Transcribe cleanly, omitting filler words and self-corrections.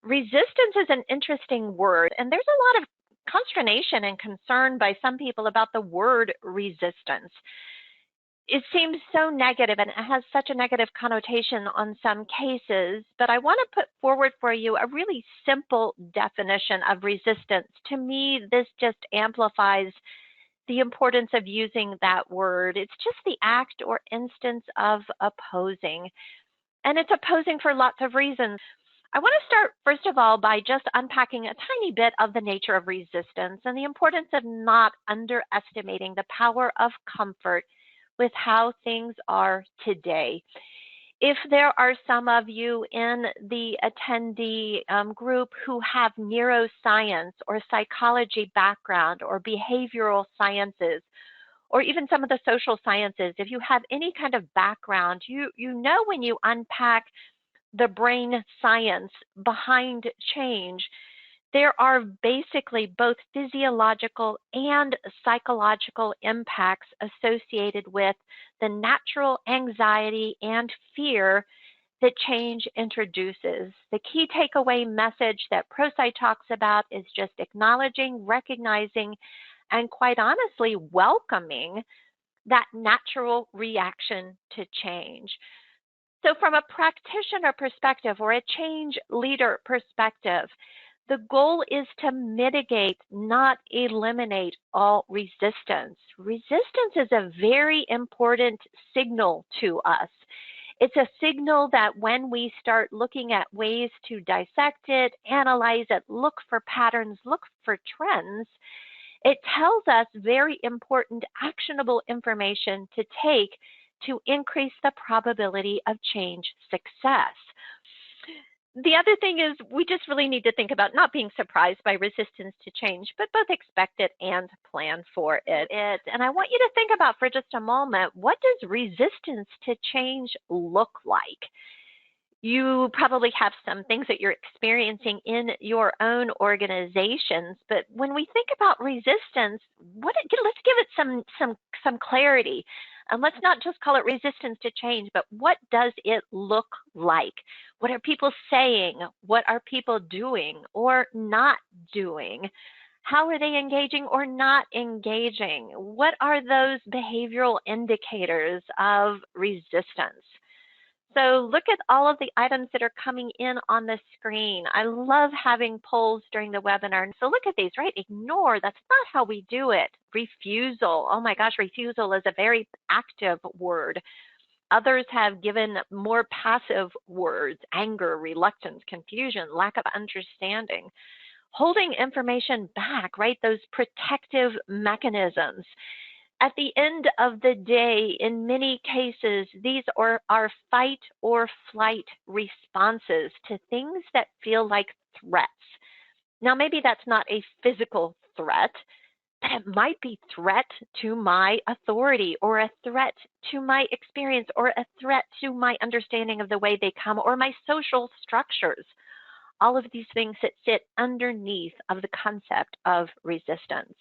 resistance is an interesting word, and there's a lot of consternation and concern by some people about the word resistance. It seems so negative and it has such a negative connotation on some cases, but I want to put forward for you a really simple definition of resistance. To me, this just amplifies the importance of using that word. It's just the act or instance of opposing, and it's opposing for lots of reasons. I want to start, first of all, by just unpacking a tiny bit of the nature of resistance and the importance of not underestimating the power of comfort with how things are today. If there are some of you in the attendee group who have neuroscience or psychology background or behavioral sciences, or even some of the social sciences, if you have any kind of background, you know when you unpack the brain science behind change, there are basically both physiological and psychological impacts associated with the natural anxiety and fear that change introduces. The key takeaway message that Prosci talks about is just acknowledging, recognizing, and quite honestly, welcoming that natural reaction to change. So from a practitioner perspective or a change leader perspective, the goal is to mitigate, not eliminate, all resistance. Resistance is a very important signal to us. It's a signal that when we start looking at ways to dissect it, analyze it, look for patterns, look for trends, it tells us very important actionable information to take to increase the probability of change success. The other thing is we just really need to think about not being surprised by resistance to change, but both expect it and plan for it. And I want you to think about for just a moment, what does resistance to change look like? You probably have some things that you're experiencing in your own organizations, but when we think about resistance, let's give it some clarity. And let's not just call it resistance to change, but what does it look like? What are people saying? What are people doing or not doing? How are they engaging or not engaging? What are those behavioral indicators of resistance? So look at all of the items that are coming in on the screen. I love having polls during the webinar. So look at these, right? Ignore, that's not how we do it. Refusal, oh my gosh, refusal is a very active word. Others have given more passive words: anger, reluctance, confusion, lack of understanding. Holding information back, right? Those protective mechanisms. At the end of the day, in many cases, these are our fight or flight responses to things that feel like threats. Now, maybe that's not a physical threat, but it might be threat to my authority or a threat to my experience or a threat to my understanding of the way they come or my social structures. All of these things that sit underneath of the concept of resistance.